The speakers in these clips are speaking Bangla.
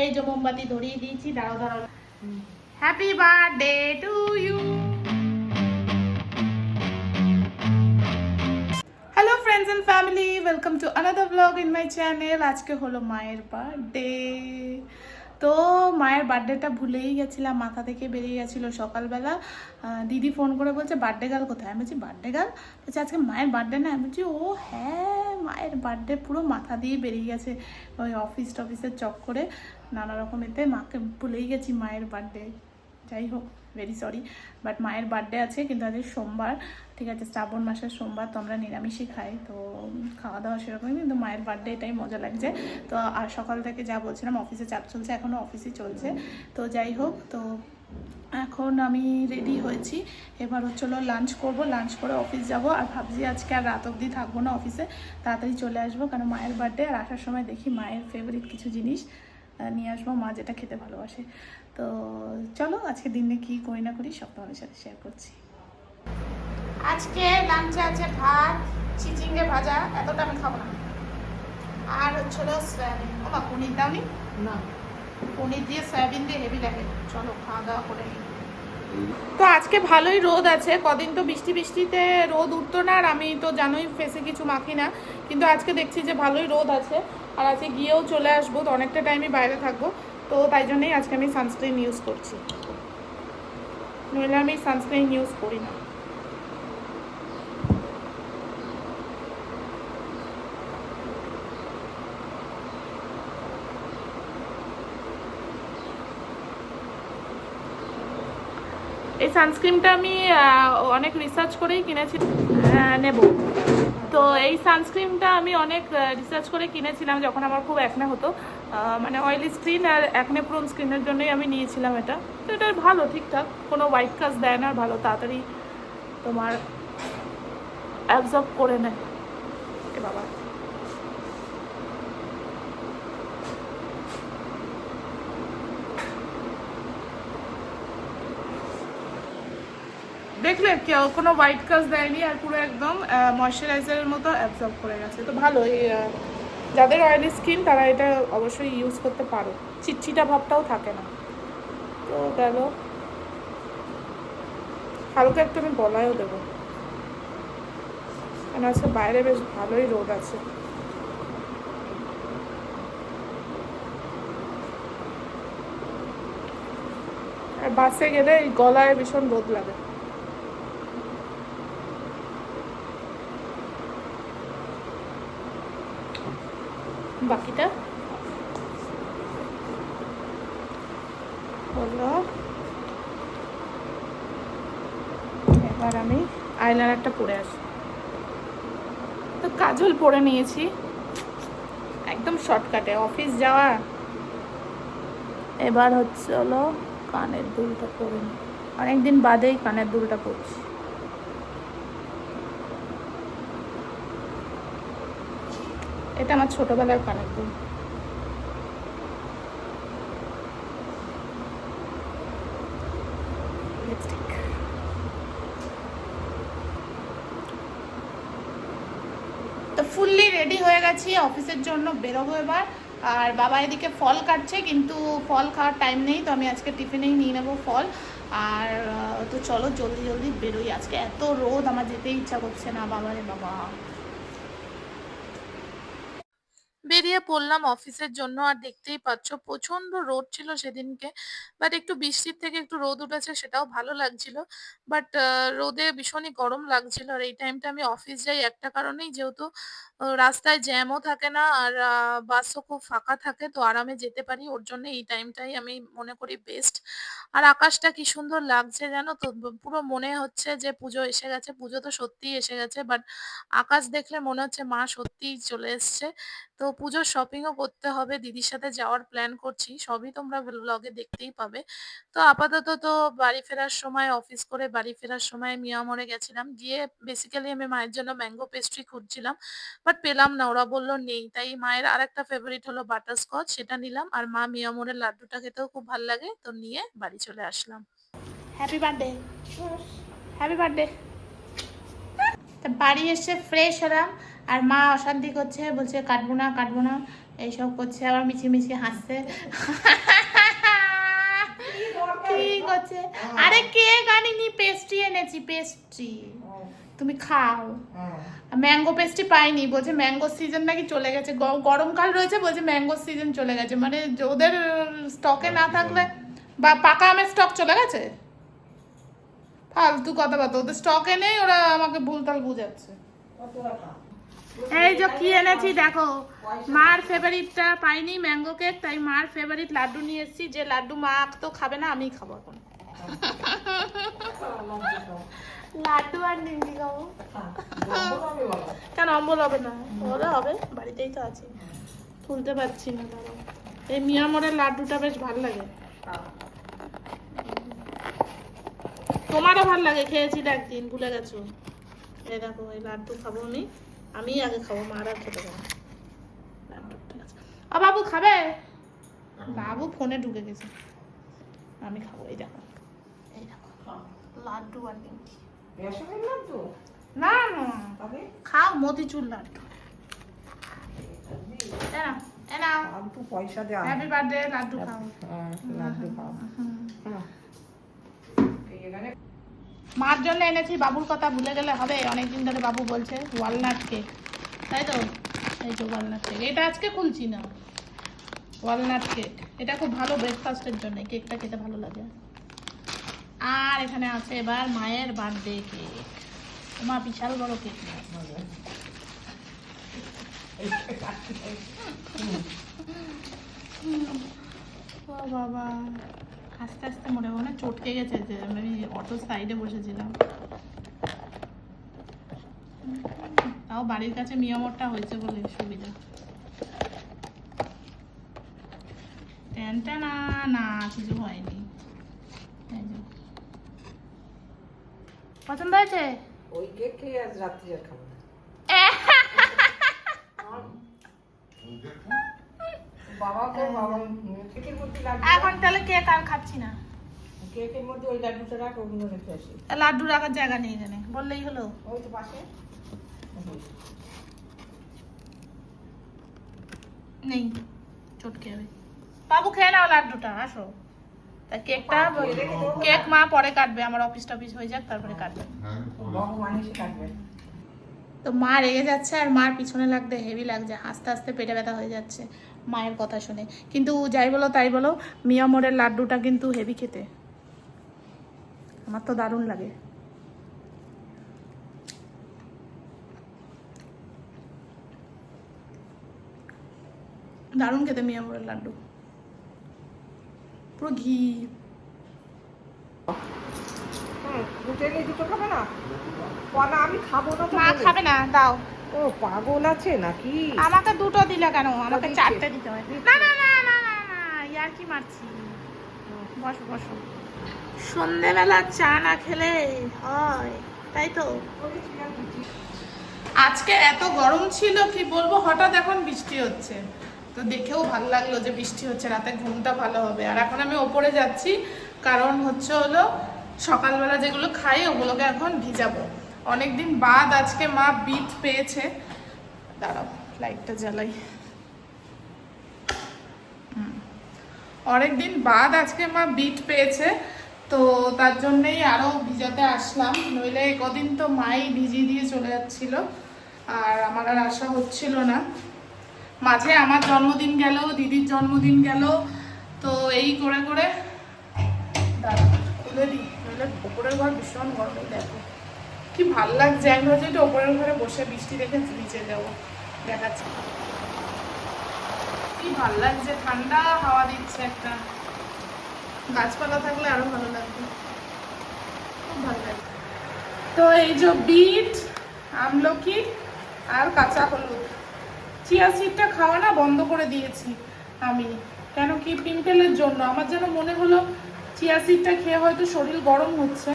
এই যে মোমবাতি ধরিয়ে দিয়েছি, দাঁড়াও দাঁড়াও। Happy birthday to you. Hello friends and family, welcome to another blog in my channel. আজকে হলো মায়ের বার্থডে। তো মায়ের বার্থডেটা ভুলেই গেছিলাম, মাথা থেকে বেরিয়ে গেছিলো সকালবেলা। দিদি ফোন করে বলছে বার্থডে গার্ল কোথায়? আমি বলছি বার্থডে গার্ল? বলছে আজকে মায়ের বার্থডে না? আমি বলছি ও হ্যাঁ, মায়ের বার্থডে। পুরো মাথা দিয়ে বেরিয়ে গেছে ওই অফিসের চক্করে নানা রকমেতে, মাকে ভুলেই গেছি মায়ের বার্থডে। যাই হোক, ভেরি সরি, বাট মায়ের বার্থডে আছে। কিন্তু আজ সোমবার, ঠিক আছে, শ্রাবণ মাসের সোমবার, তো আমরা নিরামিষই খাই, তো খাওয়া দাওয়া সেরকমই। কিন্তু মায়ের বার্থডে এটাই মজা লাগছে। তো আর সকাল থেকে যা বলছিলাম, অফিসে চাপ চলছে, এখনও অফিসই চলছে। তো যাই হোক, তো এখন আমি রেডি হয়েছি, এবার হচ্ছিলো লাঞ্চ করব, লাঞ্চ করে অফিস যাব। আর ভাবছি আজকে আর রাত অবধি থাকবো না অফিসে, তাড়াতাড়ি চলে আসবো, কারণ মায়ের বার্থডে। আর আসার সময় দেখি মায়ের ফেভারিট কিছু জিনিস নিয়ে আসবো, মা যেটা খেতে ভালোবাসে। তো চলো আজকে দিনে কি করি না করি সব তোমাদের সাথে শেয়ার করছি। আজকে লাঞ্চে আছে ভাত, চিচিঙ্গে ভাজা, এতটা আমি খাবো না। আর হচ্ছিলো সয়াবিন। ও মা, পনির দাওনি? না, পনির দিয়ে সয়াবিন দিয়ে হেভি লাগে। চলো খাওয়া দাওয়া করে নিই। তো আজকে ভালোই রোদ আছে, কদিন তো বৃষ্টি বৃষ্টিতে রোদ উঠতো না, আর আমি তো জানোই ফেসে কিছু মাখি না, কিন্তু আজকে দেখছি যে ভালোই রোদ আছে। আর আজকে গিয়েও চলে আসবো, তো অনেকটা টাইমই বাইরে থাকবো, তো তাই জন্যই আজকে আমি সানস্ক্রিন ইউজ করছি, নইলে আমি সানস্ক্রিন ইউজ করি না। এই সানস্ক্রিনটা আমি অনেক রিসার্চ করেই কিনেছি, নেব। তো এই সানস্ক্রিনটা আমি অনেক রিসার্চ করে কিনেছিলাম যখন আমার খুব অ্যাকনে হতো, মানে অয়েলি স্কিন আর অ্যাকনে প্রোন স্কিনের জন্যই আমি নিয়েছিলাম এটা। তো এটা ভালো, ঠিকঠাক, কোনো হোয়াইট কাজ দেয় না, আর ভালো তাড়াতাড়ি তোমার অ্যাবজর্ব করে নেয়। এ বাবা, দেখলে কেউ কোনো হোয়াইট কাজ দেয়নি, আর পুরো একদম ময়শ্চারাইজারের মতো অ্যাবজর্ব করে গেছে। তো ভালো, এই যাদের অয়েলি স্কিন তারা এটা অবশ্যই ইউজ করতে পারো, চিটচিটা ভাবটাও থাকে না। তো গেল, হালকা একটু আমি গলায়ও দেবো, কারণ আজকে বাইরে বেশ ভালোই রোদ আছে। আর বাসে গেলে এই গলায় ভীষণ রোদ লাগে। বাকিটা হলো, এবার আমি আইলাইনারটা পরে আসি। তো কাজল পরে নিয়েছি, একদম শর্টকাটে অফিস যাওয়া। এবার হচ্ছে হলো কানের দুলটা পরে নিই, অনেকদিন বাদেই কানের দুলটা পরছি। এটা আমার ছোটবেলার কানের দুল। লিপস্টিক। তো ফুললি রেডি হয়ে গেছি, অফিসের জন্য বেরোবো এবার। আর বাবা এদিকে ফল কাটছে, কিন্তু ফল খাওয়ার টাইম নেই, তো আমি আজকে টিফিনেই নিয়ে নেবো ফল। আর তো চলো জলদি জলদি বেরোই, আজকে এত রোদ আমার যেতে ইচ্ছা করছে না, বাবারে বাবা। বেরিয়ে পড়লাম অফিসের জন্য। আর দেখতেই পাচ্ছ প্রচন্ড রোদ ছিল সেদিনকে, বাট একটু বৃষ্টির থেকে একটু রোদ উঠেছে, সেটাও ভালো লাগছিল। বাট রোদে ভীষণই গরম লাগছিল। আর এই টাইমটা আমি অফিস যাই একটা কারণেই, যেহেতু রাস্তায় জ্যামও থাকে না, আর বাসও খুব ফাঁকা থাকে, তো আরামে যেতে পারি, ওর জন্য এই টাইমটাই আমি মনে করি বেস্ট। আর আকাশটা কি সুন্দর লাগছে জানো তো, পুরো মনে হচ্ছে যে পুজো এসে গেছে। পুজো তো সত্যিই এসে গেছে, বাট আকাশ দেখলে মনে হচ্ছে মা সত্যিই চলে এসছে। তো পুজোর শপিংও করতে হবে, দিদির সাথে যাওয়ার প্ল্যান করছি, সবই তোমরা ব্লগে দেখতেই পাবে। তো আপাতত তো বাড়ি ফেরার সময়, অফিস করে বাড়ি ফেরার সময় মিয়ামরে গেছিলাম, গিয়ে বেসিক্যালি আমি মায়ের জন্য ম্যাঙ্গো পেস্ট্রি খুঁজছিলাম, বাট পেলাম না, ওরা বললো নেই। তাই মায়ের আরেকটা ফেভারিট হলো বাটারস্কচ, সেটা নিলাম। আর মা মিয়ামরের লাড্ডুটা খেতেও খুব ভালো লাগে, তো নিয়ে বাড়ি চলে আসলাম। Happy birthday, happy birthday. তা বাড়ি এসে ফ্রেশ হলাম, আর মা অশান্তি করছে, বলছে কাটবো না কাটবো না, এইসব করছে, আবার মিছিমিছি হাসছে। কি করছে? আরে কেক আনিনি, পেস্ট্রি এনেছি, পেস্ট্রি। তুমি খাও। ম্যাঙ্গো পেস্ট্রি পাইনি, বলছে ম্যাঙ্গো সিজন নাকি চলে গেছে, গরমকাল রয়েছে, বলছে ম্যাঙ্গো সিজন চলে গেছে, মানে ওদের স্টকে না থাকলে, বা পাকা আমের স্টক চলে গেছে। ফালতু কথাবার্তা, ওদের স্টকে নেই, ওরা আমাকে ভুলতাল বুঝাচ্ছে। এই যে কি এনেছি দেখো, মার ফেভারিটটা পাইনি ম্যাঙ্গো কেক, তাই মার ফেভারিট লাড্ডু নিয়ে এসেছি, যে লাড্ডু মা তো খাবে না, আমিই খাবো এখন। লাড্ডু আর নিমকি খাবো। কেন অম্বল হবে না? ওরা হবে, বাড়িতেই তো আছে, তুলতে পারছি না। দাঁড়াও, এই মিয়ামরের লাড্ডুটা বেশ ভালো লাগে, তোমারও ভালো লাগে, খেয়েছিল একদিন, ভুলে গেছো। এই দেখো, এই লাড্ডু খাবো আমি আগে খাবো, মা আর খেতে পারবো লাড্ডু। ঠিক আছে, বাবু খাবে? বাবু ফোনে ঢুকে গেছে, আমি খাবো। এই দেখো লাড্ডু আর নিমকি। না না, খাও, মতিচুর লাড্ডু। হ্যাপি বার্থডে, লাড্ডু খাও। মার জন্য এনেছি, বাবুর কথা ভুলে গেলে হবে, অনেকদিন ধরে বাবু বলছে ওয়ালনাট কেক, তাই তো? এই তো ওয়ালনাট কেক, এটা আজকে খুলছি না, ওয়ালনাট কেক, এটা খুব ভালো ব্রেকফাস্টের জন্য, কেকটা খেতে ভালো লাগে। আর এখানে আছে এবার মায়ের বার্থডে কেক, মা বিশাল বড় কেক। ও বাবা, আস্তে আস্তে মনে মনে চটকে গেছে, যে আমি অটো সাইডে বসেছিলাম। তাও বাড়ির কাছে মিয়ামরটা হয়েছে বলে সুবিধা। টেনটা না না, কিছু হয়নি। পছন্দ হয়েছে? ওই কেক খেয়ে আজ রাত্রি আর খাবো না। এখন তাহলে কেক আর খাচ্ছি না, কেকের মধ্যে ওই লাড্ডুটা রাখ, ওগুলো রেখে আসি। লাড্ডু রাখার জায়গা নেই এখানে, বললেই হলো। ওই তো পাশে নেই, চটকে হবে। বাবু খেয়ে নাও লাড্ডুটা, আসো। তা কেকটা, কেক মা পরে কাটবে, আমার অফিস টফিস হয়ে যাক, তারপরে কাটবে। তো মা রেগে যাচ্ছে, আর মার পিছনে লাগতে হেভি লাগছে, আস্তে আস্তে পেটে ব্যথা হয়ে যাচ্ছে মায়ের কথা শুনে। কিন্তু যাই বলো তাই বলো, মিয়ামরের লাড্ডুটা কিন্তু হেভি খেতে, আমার তো দারুণ লাগে। দারুণ খেতে মিয়ামরের লাড্ডু, পুরো ঘি। দুটো খাবে না? আমি খাবো না। মা খাবে না, দাও। ও পাগল আছে নাকি? আমাকে দুটো দিলে কেন? আমাকে চারটে দিতে হয়। না না না না না না, ইয়ার কি মারছি। বসো বসো, সন্ধ্যেবেলা চা না খেলে হয়, তাই তো? আজকে এত গরম ছিল কি বলবো, হঠাৎ এখন বৃষ্টি হচ্ছে, তো দেখেও ভালো লাগলো যে বৃষ্টি হচ্ছে, রাতে ঘুমটা ভালো হবে। আর এখন আমি ওপরে যাচ্ছি, কারণ হচ্ছে হলো সকালবেলা যেগুলো খাই ওগুলোকে এখন ভিজাবো। অনেকদিন বাদ আজকে মা বিট পেয়েছে, দাঁড়াও লাইটটা জ্বালাই। অনেকদিন বাদ আজকে মা বিট পেয়েছে, তো তার জন্যই আরো ভিজাতে আসলাম, নইলে কদিন তো মাই ভিজিয়ে দিয়ে চলে যাচ্ছিল, আর আমার আর আশা হচ্ছিল না। মাঝে আমার জন্মদিন গেল, দিদির জন্মদিন গেল, তো এই করে করে দাঁড়া খুলে দিই, নইলে ওপরের ঘর ভীষণ গরম। দেখো কি ভাল লাগছে, আমি ভাবছি একটু ওপরের ঘরে বসে বৃষ্টি দেখে নিচে যাবো, দেখাচ্ছি কি ভাল লাগছে, ঠান্ডা হাওয়া দিচ্ছে একটা, গাছপালা থাকলে আরো ভালো লাগবে, খুব ভালো লাগে। তো এই যে বিট, আমলকি আর কাঁচা হলুদ, চিয়া সিডটা খাওয়া না বন্ধ করে দিয়েছি আমি, কেন কি পিম্পলের জন্য। আমার যেন মনে হলো চিয়া সিডটা খেয়ে হয়তো শরীর গরম হচ্ছে।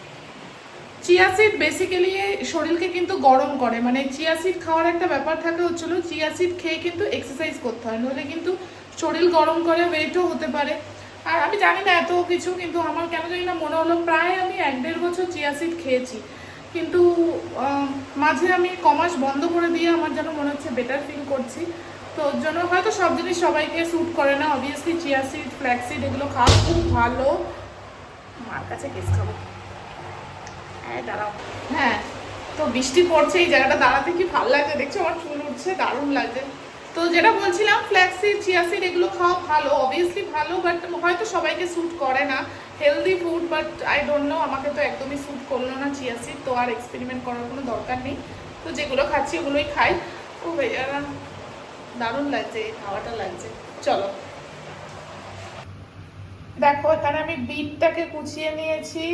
চিয়া সিড বেসিক্যালি শরীরকে কিন্তু গরম করে, মানে চিয়া সিড খাওয়ার একটা ব্যাপার থাকে, হচ্ছিল চিয়া সিড খেয়ে কিন্তু এক্সারসাইজ করতে হয়, নইলে কিন্তু শরীর গরম করে, ওয়েটও হতে পারে। আর আমি জানি না এত কিছু, কিন্তু আমার কেন জানি না মনে হলো প্রায় আমি 1-1.5 বছর চিয়া সিড খেয়েছি, কিন্তু মাঝে আমি কমাস বন্ধ করে দিয়ে আমার যেন মনে হচ্ছে বেটার ফিল করছি। তো ওর জন্য হয়তো সব জিনিস সবাইকে স্যুট করে না, obviously chia seed, flax seed এগুলো খাওয়া খুব ভালো। মার কাছে কেস খাবো, হ্যাঁ দাঁড়াও। হ্যাঁ, তো বৃষ্টি পড়ছে, এই জায়গাটা দাঁড়াতে কি ভালো লাগছে, দেখছো আমার চুল উঠছে, দারুণ লাগছে। তো যেটা বলছিলাম, ফ্ল্যাক্সিড, চিয়া সিড এগুলো খাওয়া ভালো, অবভিয়াসলি ভালো, বাট হয়তো সবাইকে স্যুট করে না। Healthy food, but I don't know, আমাকে তো একদমই স্যুট করলো না চিয়া সিড, তো আর এক্সপেরিমেন্ট করার কোনো দরকার নেই। তো যেগুলো খাচ্ছি ওগুলোই খাই। ও ভাইয়া দারুণ লাগছে, এই খাওয়াটা লাগছে। চলো দেখো, এখানে আমি বিটটাকে কুচিয়ে নিয়েছি,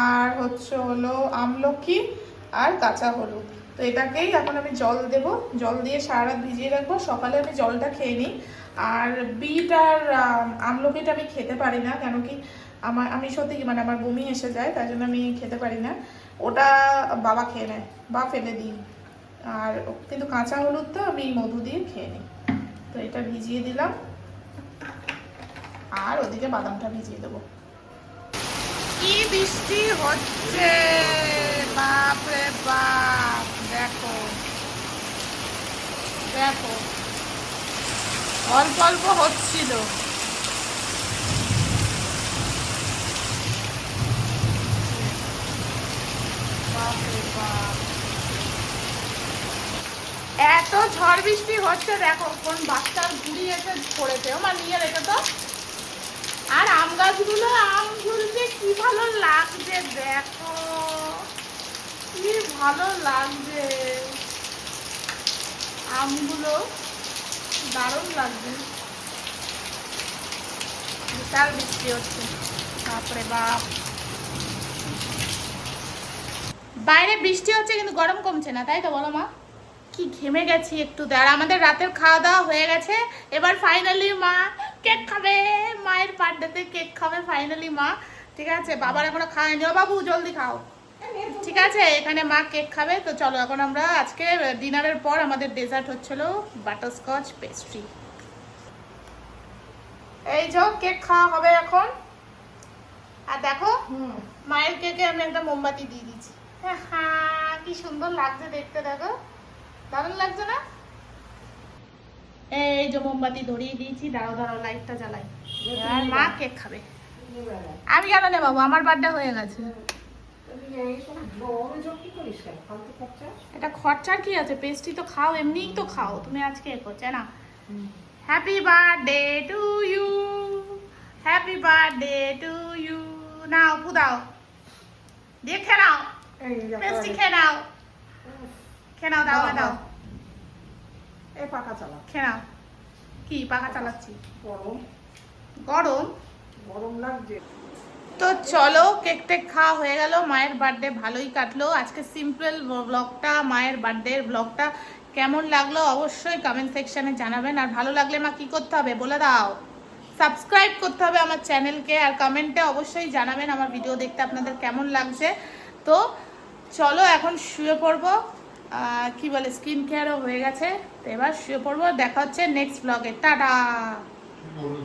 আর হচ্ছে হলো আমলকি আর কাঁচা হলুদ। তো এটাকেই এখন আমি জল দেব, জল দিয়ে সারা রাত ভিজিয়ে রাখবো, সকালে আমি জলটা খেয়ে নিই। আর বিট আর আমলকিটা আমি খেতে পারি না, কেন কি আমি সত্যি মানে আমার বমি এসে যায়, তাই জন্য আমি খেতে পারি না। ওটা বাবা খেয়ে নেয় বা ফেলে দিই। আর কিন্তু কাঁচা হলুদটা আমি মধু দিয়ে খেয়ে নিই। তো এটা ভিজিয়ে দিলাম, আর ওদিকে বাদামটা ভিজিয়ে দেবো। কি বৃষ্টি হচ্ছে, বাপ রে বাপ, দেখো দেখো, অল্প অল্প হচ্ছিল। বাপ রে বাপ, এত ঝড় বৃষ্টি হচ্ছে, দেখো কোন বাচ্চার ঘুড়ি এসে পড়েছে। ও মা নিয়ে রেখে তো। আর আম গাছগুলো আম ঝুলছে, কি ভালো লাগছে, দেখো কি ভালো লাগছে, আমগুলো দারুণ লাগছে। বিশাল বৃষ্টি হচ্ছে, বাপরে বাপ। বাইরে বৃষ্টি হচ্ছে কিন্তু গরম কমছে না, তাই তো বলো মা? কি ঘেমে গেছি একটু। আর আমাদের রাতের খাওয়া দাওয়া হয়ে গেছে, এবার ফাইনালি মা কেক খাবে, মায়ের বার্থডেতে কেক খাবে ফাইনালি মা। ঠিক আছে, বাবার এখনো খায়নি। ও বাবু জলদি খাও, ঠিক আছে? এখানে মা কেক খাবে। তো চলো এখন আমরা আজকে ডিনারের পর আমাদের ডেজার্ট হচ্ছিল বাটারস্কচ পেস্ট্রি। এই যে কেক খাওয়া হবে এখন। আর দেখো মায়ের কেকে আমি একটা মোমবাতি দিয়ে দিচ্ছি। হ্যাঁ, কি সুন্দর লাগছে দেখতে, দেখো দারুণ লাগছে না? এই যে মোমবাতি ধরিয়ে দিয়েছি, দাঁড়াও দাঁড়াও লাইটটা জ্বালাই। আর মা কেক খাবে। আমি কেন নেব বাবু, আমার বার্থডে হয়ে গেছে। এটা খরচার কি আছে, পেস্ট্রি তো খাও, এমনিই তো খাও, তুমি আজকে এ করছে না। Happy birthday to you, happy birthday to you. নাও ফুদাও দিয়ে খেয়ে নাও, পেস্ট্রি খেয়ে নাও, খেয়ে নাও, দাও দাও, এই পাখা চালা, খেয়ে নাও। কি পাখা চালাচ্ছি? গরম গরম গরম লাগছে। তো চলো কেক টেক খাওয়া হয়ে গেল, মায়ের বার্থডে ভালোই কাটলো। আজকে সিম্পল ব্লগটা, মায়ের বার্থডের ব্লগটা কেমন লাগলো অবশ্যই কমেন্ট সেকশনে জানাবেন। আর ভালো লাগলে মা কি করতে হবে বলে দাও? সাবস্ক্রাইব করতে হবে আমার চ্যানেলকে, আর কমেন্টে অবশ্যই জানাবেন আমার ভিডিও দেখতে আপনাদের কেমন লাগছে। তো চলো এখন শুয়ে পড়বো, কি বলে স্কিন কেয়ারও হয়ে গেছে, তো এবার শুয়ে পড়বো। দেখা হচ্ছে নেক্সট ব্লগে, টাটা।